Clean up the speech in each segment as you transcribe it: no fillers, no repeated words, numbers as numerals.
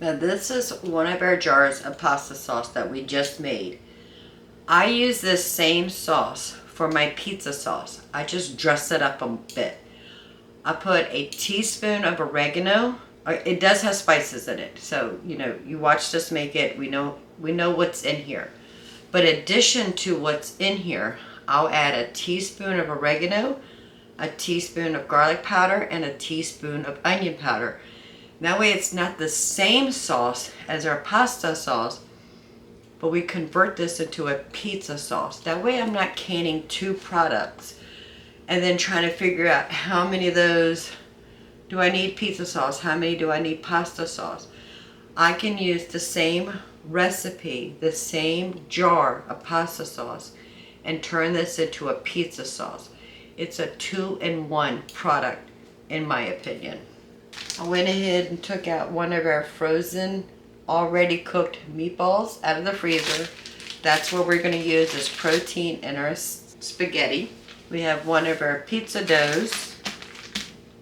Now this is one of our jars of pasta sauce that we just made. I use this same sauce for my pizza sauce. I just dress it up a bit. I put a teaspoon of oregano. It does have spices in it, so you watched us make it. We know what's in here. But in addition to what's in here, I'll add a teaspoon of oregano, a teaspoon of garlic powder, and a teaspoon of onion powder. That way it's not the same sauce as our pasta sauce, but we convert this into a pizza sauce. That way I'm not canning two products and then trying to figure out how many of those do I need pizza sauce, how many do I need pasta sauce. I can use the same recipe, the same jar of pasta sauce, and turn this into a pizza sauce. It's a 2-in-1 product, in my opinion. I went ahead and took out one of our frozen, already cooked meatballs out of the freezer. That's what we're going to use as protein in our spaghetti. We have one of our pizza doughs,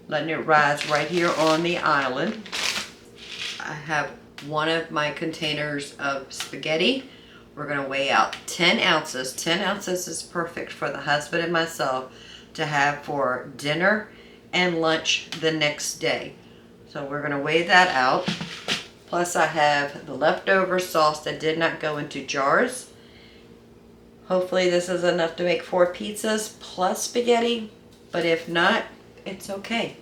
letting it rise right here on the island. I have one of my containers of spaghetti. We're going to weigh out 10 ounces. 10 ounces is perfect for the husband and myself to have for dinner and lunch the next day. So we're going to weigh that out. Plus I have the leftover sauce that did not go into jars. Hopefully this is enough to make 4 pizzas plus spaghetti, but if not, it's okay.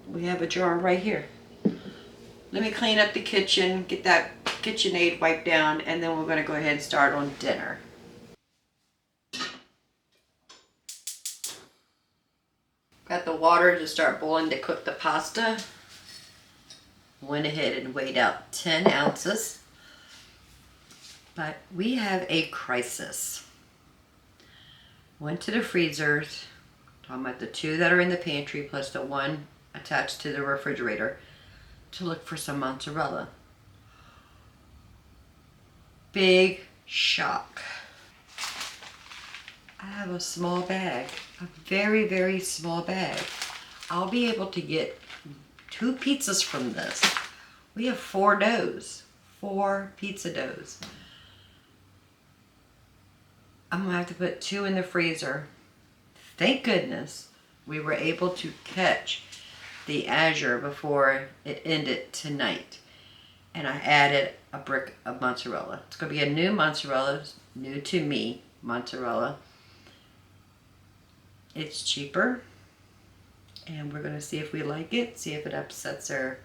We have a jar right here. Let me clean up the kitchen, get that KitchenAid wiped down, and then we're going to go ahead and start on dinner. Got the water to start boiling to cook the pasta. Went ahead and weighed out 10 ounces. But we have a crisis. Went to the freezers, talking about the 2 that are in the pantry plus the 1 attached to the refrigerator, to look for some mozzarella. Big shock. I have a small bag, a very, very small bag. I'll be able to get 2 pizzas from this. We have 4 doughs, 4 pizza doughs. I'm gonna have to put 2 in the freezer. Thank goodness we were able to catch the azure before it ended tonight. And I added a brick of mozzarella. It's gonna be a new mozzarella, new to me mozzarella. It's cheaper, and we're going to see if we like it, see if it upsets our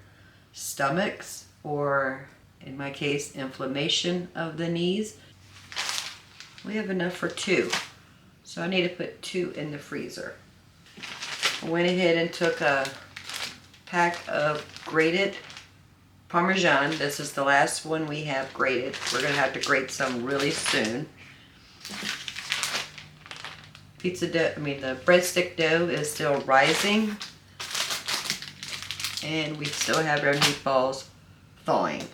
stomachs, or in my case, inflammation of the knees. We have enough for 2, so I need to put 2 in the freezer. I went ahead and took a pack of grated Parmesan. This is the last one we have grated. We're going to have to grate some really soon. The breadstick dough is still rising, and we still have our meatballs thawing.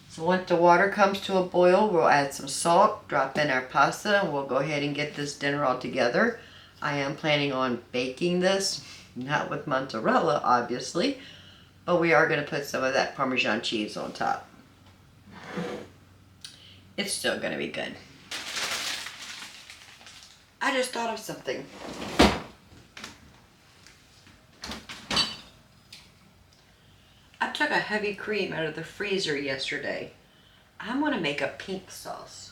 So once the water comes to a boil, we'll add some salt, drop in our pasta, and we'll go ahead and get this dinner all together. I am planning on baking this, not with mozzarella obviously, but we are going to put some of that Parmesan cheese on top. It's still going to be good. I just thought of something. I took a heavy cream out of the freezer yesterday. I'm going to make a pink sauce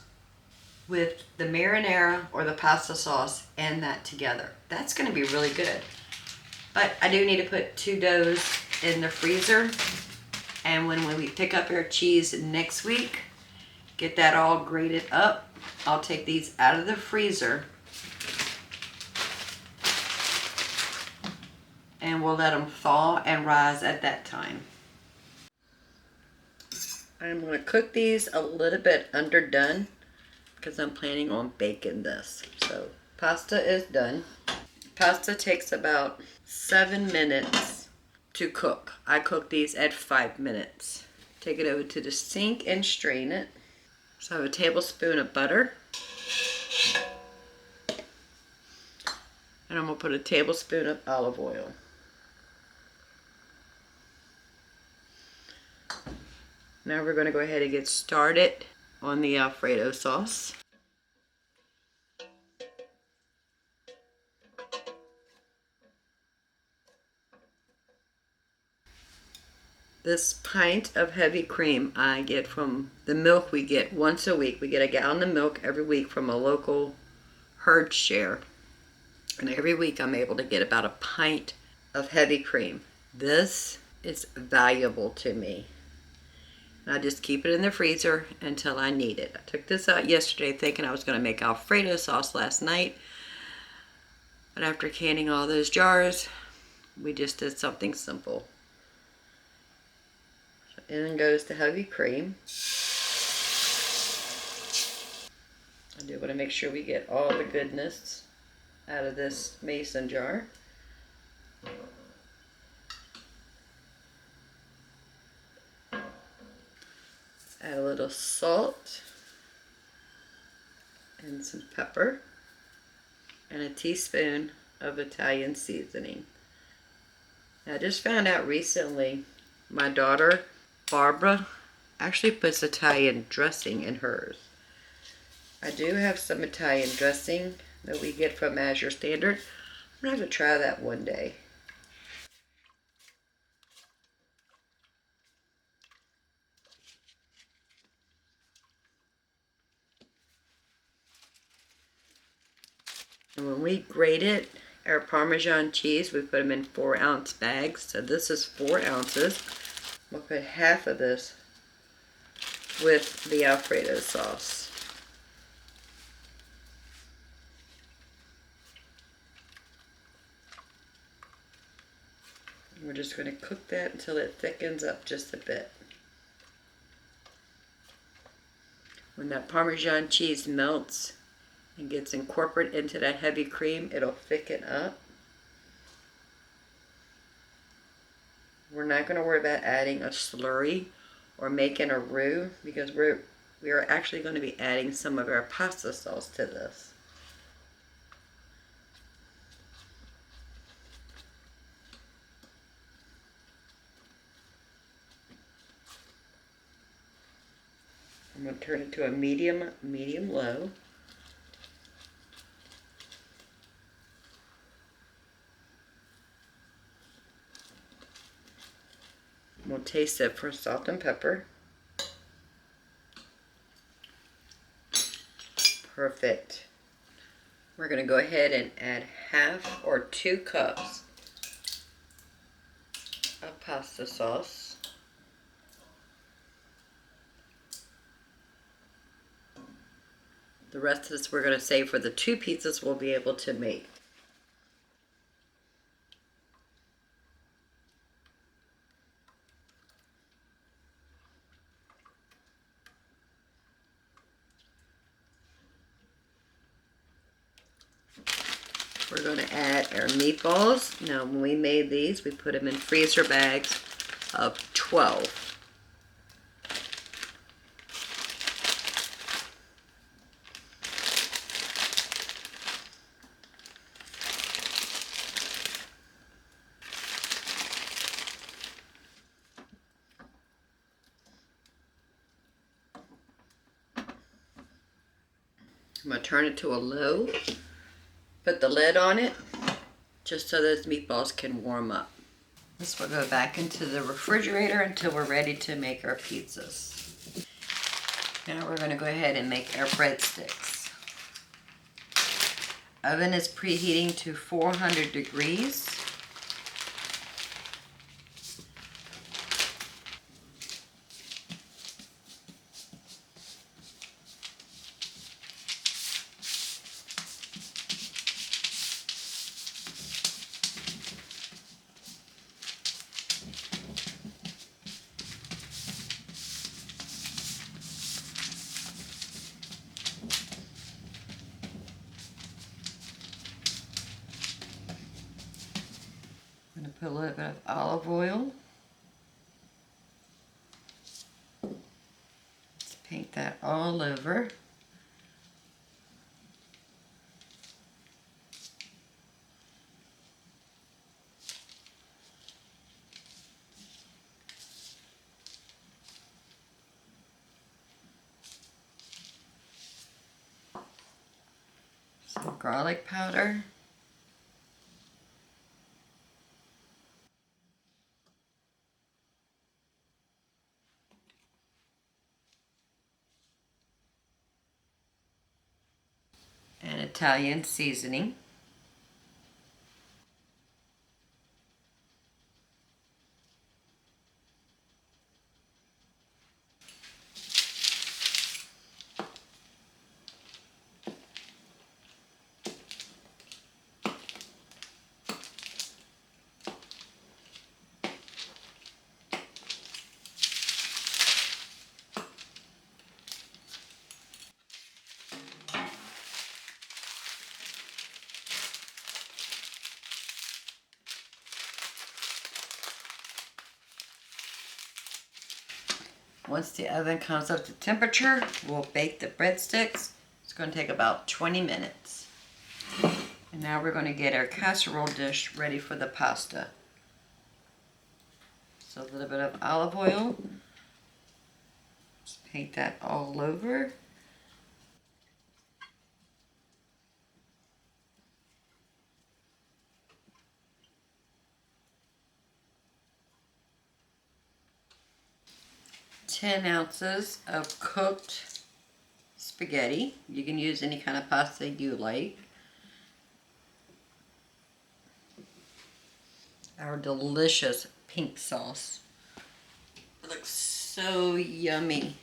with the marinara or the pasta sauce and that together. That's going to be really good. But I do need to put 2 doughs in the freezer. And when we pick up our cheese next week, get that all grated up, I'll take these out of the freezer and we'll let them thaw and rise at that time. I'm going to cook these a little bit underdone because I'm planning on baking this. So pasta is done. Pasta takes about 7 minutes to cook. I cook these at 5 minutes. Take it over to the sink and strain it. So I have a tablespoon of butter. And I'm going to put a tablespoon of olive oil. Now we're going to go ahead and get started on the Alfredo sauce. This pint of heavy cream I get from the milk we get once a week. We get a gallon of milk every week from a local herd share. And every week I'm able to get about a pint of heavy cream. This is valuable to me. And I just keep it in the freezer until I need it. I took this out yesterday thinking I was going to make Alfredo sauce last night. But after canning all those jars, we just did something simple. So in goes the heavy cream. I do want to make sure we get all the goodness out of this mason jar. Add a little salt and some pepper and a teaspoon of Italian seasoning. Now, I just found out recently my daughter Barbara actually puts Italian dressing in hers. I do have some Italian dressing that we get from Azure Standard. I'm going to have to try that one day. And when we grated our Parmesan cheese, we put them in 4-ounce bags. So this is 4 ounces. We'll put half of this with the Alfredo sauce. We're just going to cook that until it thickens up just a bit. When that Parmesan cheese melts and gets incorporated into that heavy cream, it'll thicken up. We're not going to worry about adding a slurry or making a roux because we are actually going to be adding some of our pasta sauce to this. I'm going to turn it to a medium-low. We'll taste it for salt and pepper. Perfect. We're going to go ahead and add half or 2 cups of pasta sauce. The rest of this we're going to save for the 2 pizzas we'll be able to make. We're going to add our meatballs. Now, when we made these, we put them in freezer bags of 12. I'm going to turn it to a low, put the lid on it, just so those meatballs can warm up. This will go back into the refrigerator until we're ready to make our pizzas. Now we're going to go ahead and make our breadsticks. Oven is preheating to 400 degrees. I'm going to put a little bit of olive oil. Let's paint that all over. garlic powder. And Italian seasoning. Once the oven comes up to temperature, we'll bake the breadsticks. It's going to take about 20 minutes. And now we're going to get our casserole dish ready for the pasta. So a little bit of olive oil. Just paint that all over. Ten ounces of cooked spaghetti. You can use any kind of pasta you like. Our delicious pink sauce. It looks so yummy.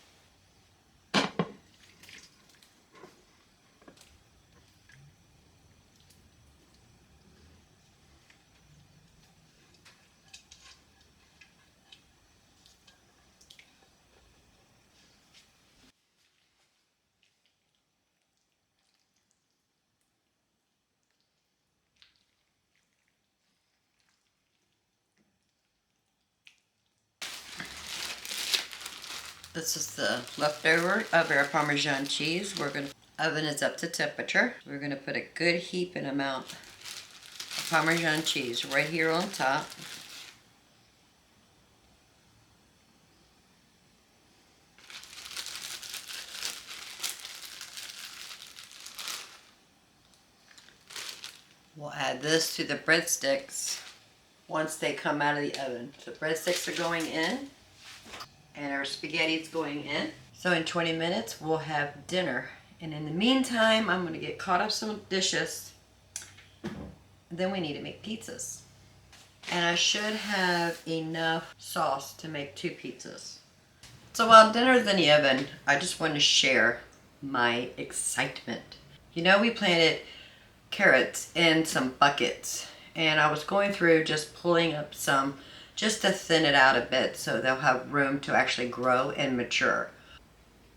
This is the leftover of our Parmesan cheese. Oven is up to temperature. We're gonna put a good heaping amount of Parmesan cheese right here on top. We'll add this to the breadsticks once they come out of the oven. So breadsticks are going in and our spaghetti's going in. So in 20 minutes, we'll have dinner. And in the meantime, I'm gonna get caught up some dishes. Then we need to make pizzas. And I should have enough sauce to make 2 pizzas. So while dinner's in the oven, I just want to share my excitement. You know, we planted carrots in some buckets, and I was going through just pulling up some just to thin it out a bit so they'll have room to actually grow and mature.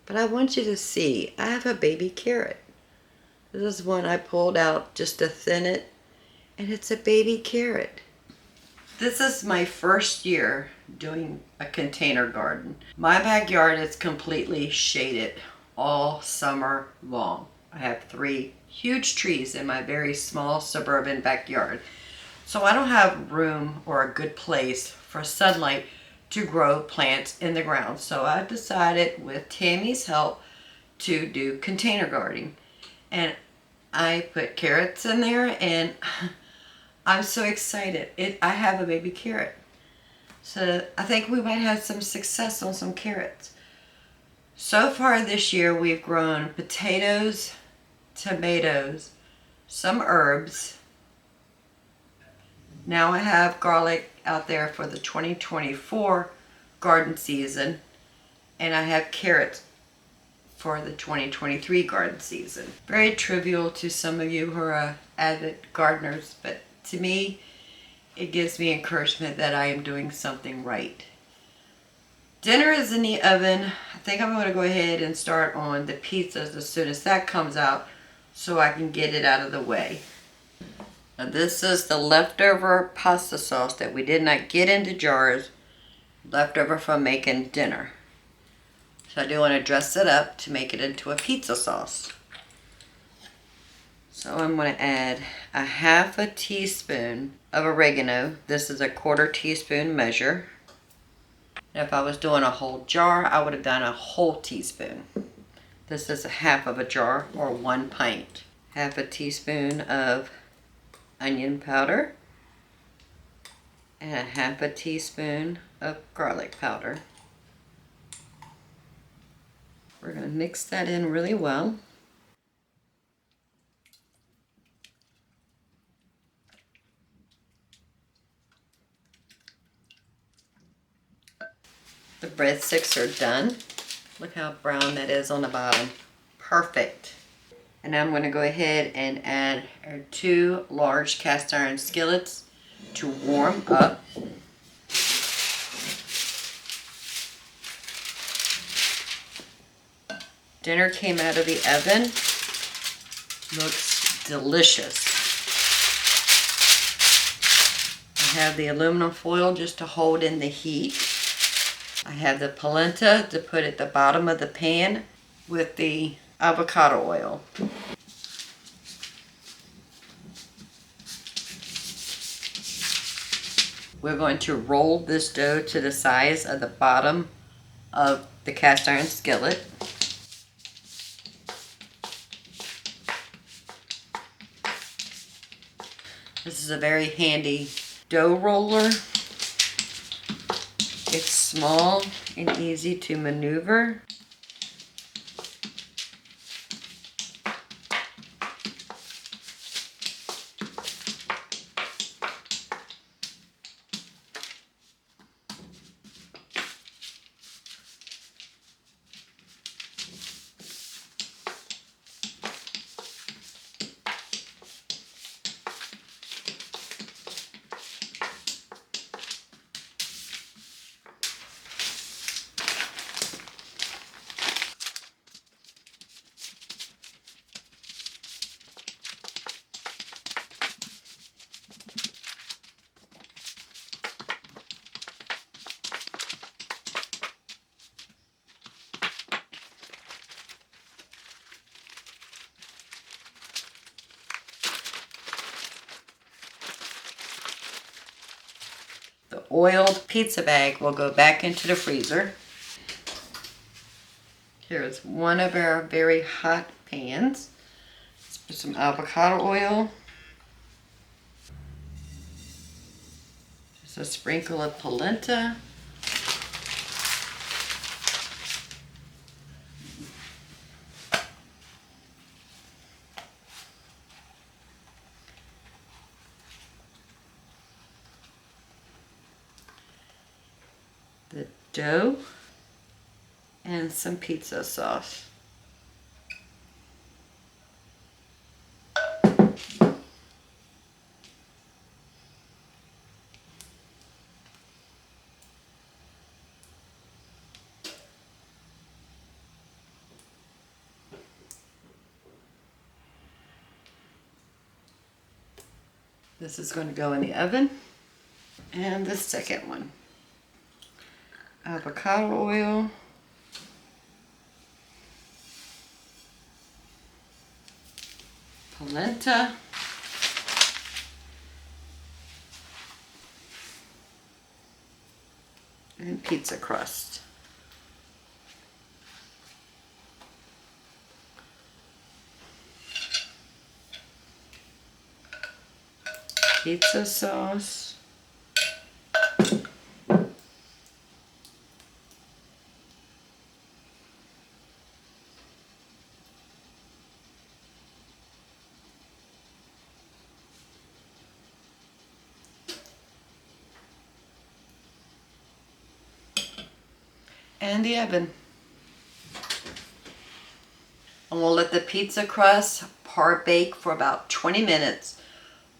But I want you to see, I have a baby carrot. This is one I pulled out just to thin it, and it's a baby carrot. This is my first year doing a container garden. My backyard is completely shaded all summer long. I have 3 huge trees in my very small suburban backyard. So I don't have room or a good place for sunlight to grow plants in the ground. So I decided with Tammy's help to do container gardening. And I put carrots in there and I'm so excited. I have a baby carrot. So I think we might have some success on some carrots. So far this year we've grown potatoes, tomatoes, some herbs. Now I have garlic out there for the 2024 garden season, and I have carrots for the 2023 garden season. Very trivial to some of you who are avid gardeners, but to me, it gives me encouragement that I am doing something right. Dinner is in the oven. I think I'm going to go ahead and start on the pizzas as soon as that comes out so I can get it out of the way. Now this is the leftover pasta sauce that we did not get into jars, leftover from making dinner. So I do want to dress it up to make it into a pizza sauce. So I'm going to add a 1/2 teaspoon of oregano. This is a 1/4 teaspoon measure. If I was doing a whole jar, I would have done a whole teaspoon. This is a 1/2 of a jar or 1 pint. half a teaspoon of onion powder, and a half a teaspoon of garlic powder. We're going to mix that in really well. The breadsticks are done. Look how brown that is on the bottom. Perfect. And now I'm going to go ahead and add our 2 large cast iron skillets to warm up. Dinner came out of the oven. Looks delicious. I have the aluminum foil just to hold in the heat. I have the polenta to put at the bottom of the pan with the avocado oil. We're going to roll this dough to the size of the bottom of the cast iron skillet. This is a very handy dough roller. It's small and easy to maneuver. The oiled pizza bag will go back into the freezer. Here's one of our very hot pans. Let's put some avocado oil. Just a sprinkle of polenta. The dough and some pizza sauce. This is going to go in the oven. And the second one. Avocado oil. Polenta. And pizza crust. Pizza sauce. And the oven. And we'll let the pizza crust par bake for about 20 minutes.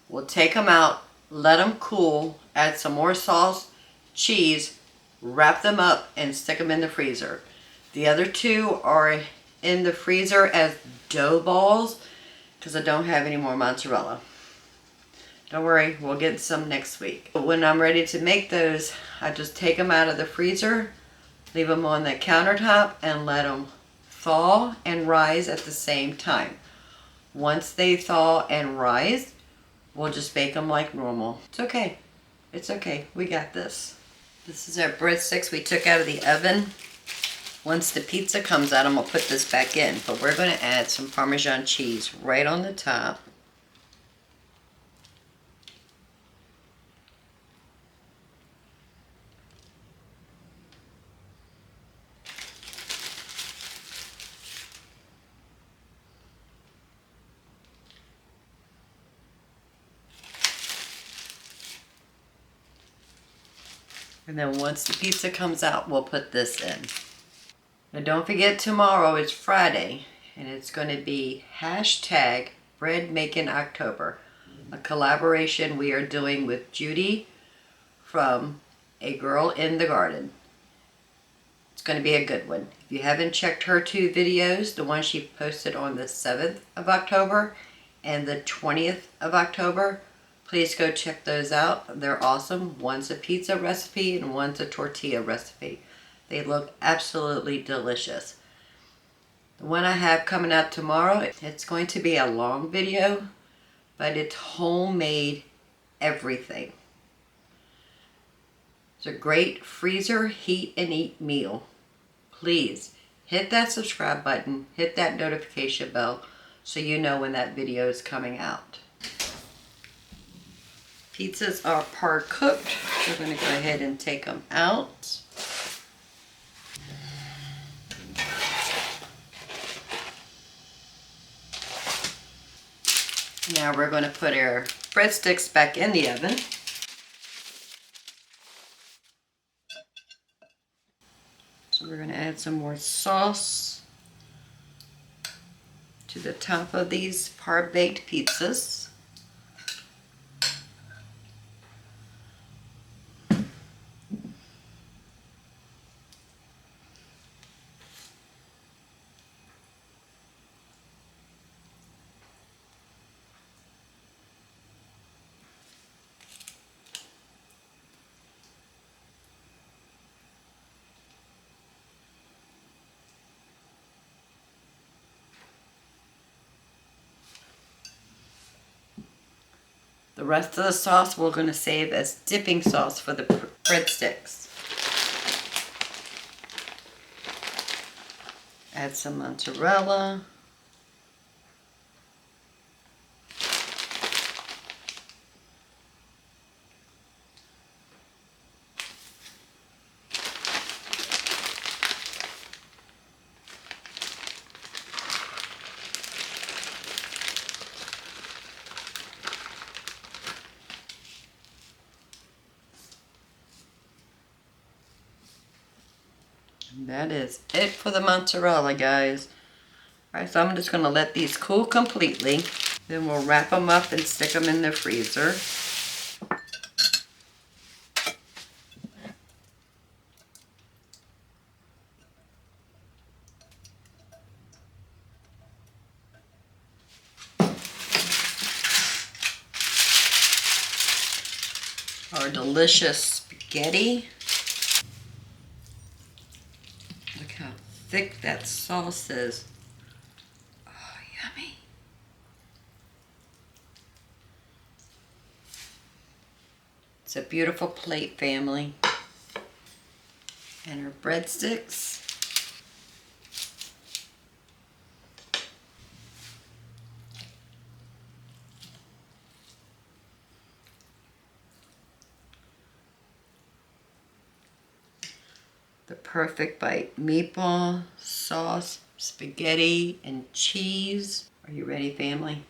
We'll take them out, let them cool, add some more sauce, cheese, wrap them up, and stick them in the freezer. The other 2 are in the freezer as dough balls because I don't have any more mozzarella. Don't worry, we'll get some next week. But when I'm ready to make those, I just take them out of the freezer, leave them on the countertop, and let them thaw and rise at the same time. Once they thaw and rise, we'll just bake them like normal. It's okay. It's okay. We got this. This is our breadsticks we took out of the oven. Once the pizza comes out, I'm going to put this back in. But we're going to add some Parmesan cheese right on the top. And then once the pizza comes out, we'll put this in. Now don't forget, tomorrow is Friday, and it's going to be hashtag Bread Making October, a collaboration we are doing with Judy from A Girl in the Garden. It's going to be a good one. If you haven't checked her 2 videos, the one she posted on the 7th of October and the 20th of October, please go check those out. They're awesome. One's a pizza recipe and one's a tortilla recipe. They look absolutely delicious. The one I have coming out tomorrow, it's going to be a long video, but it's homemade everything. It's a great freezer, heat, and eat meal. Please hit that subscribe button, hit that notification bell so you know when that video is coming out. Pizzas are par cooked. We're going to go ahead and take them out. Now we're going to put our breadsticks back in the oven. So we're going to add some more sauce to the top of these par-baked pizzas. The rest of the sauce we're going to save as dipping sauce for the breadsticks. Add some mozzarella. That is it for the mozzarella, guys. Alright, so I'm just going to let these cool completely. Then we'll wrap them up and stick them in the freezer. Our delicious spaghetti. Look how thick that sauce is. Oh, yummy. It's a beautiful plate, family. And our breadsticks. The perfect bite. Meatball, sauce, spaghetti, and cheese. Are you ready, family?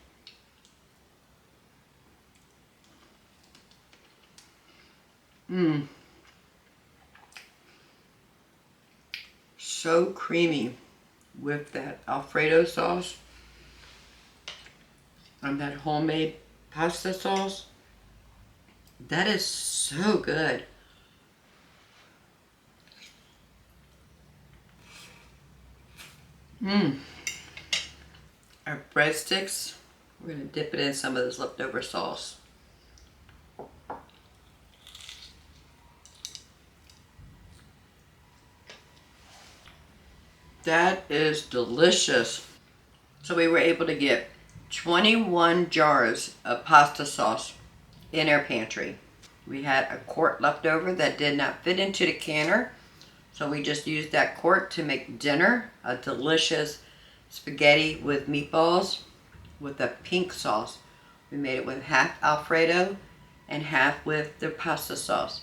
Mmm. So creamy with that Alfredo sauce and that homemade pasta sauce. That is so good. Mmm. Our breadsticks, we're going to dip it in some of this leftover sauce. That is delicious. So we were able to get 21 jars of pasta sauce in our pantry. We had a quart left over that did not fit into the canner. So we just used that quart to make dinner, a delicious spaghetti with meatballs with a pink sauce. We made it with half Alfredo and half with the pasta sauce.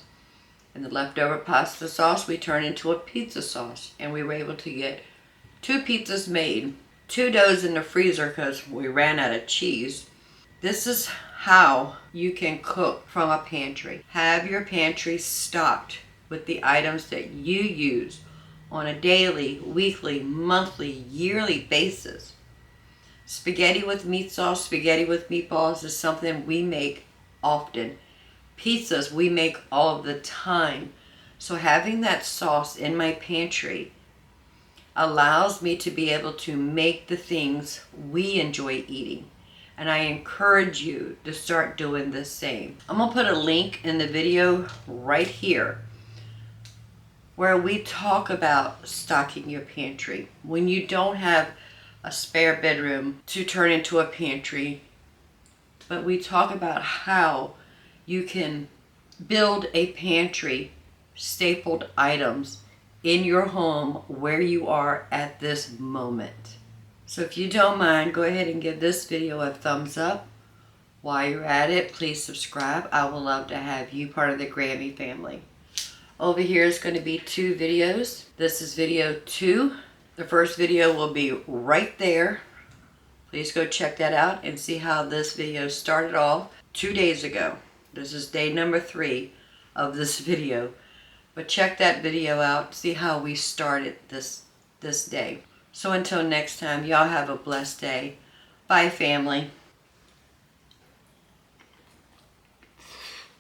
And the leftover pasta sauce we turned into a pizza sauce. And we were able to get 2 pizzas made, 2 doughs in the freezer because we ran out of cheese. This is how you can cook from a pantry. Have your pantry stocked with the items that you use on a daily, weekly, monthly, yearly basis. Spaghetti with meat sauce, spaghetti with meatballs is something we make often. Pizzas we make all the time. So having that sauce in my pantry allows me to be able to make the things we enjoy eating. And I encourage you to start doing the same. I'm going to put a link in the video right here where we talk about stocking your pantry. When you don't have a spare bedroom to turn into a pantry, but we talk about how you can build a pantry, stapled items in your home where you are at this moment. So if you don't mind, go ahead and give this video a thumbs up. While you're at it, please subscribe. I would love to have you part of the Grammy family. Over here is going to be 2 videos. This is video 2. The first video will be right there. Please go check that out and see how this video started off 2 days ago. This is day number 3 of this video. But check that video out, see how we started this day. So until next time, y'all have a blessed day. Bye, family.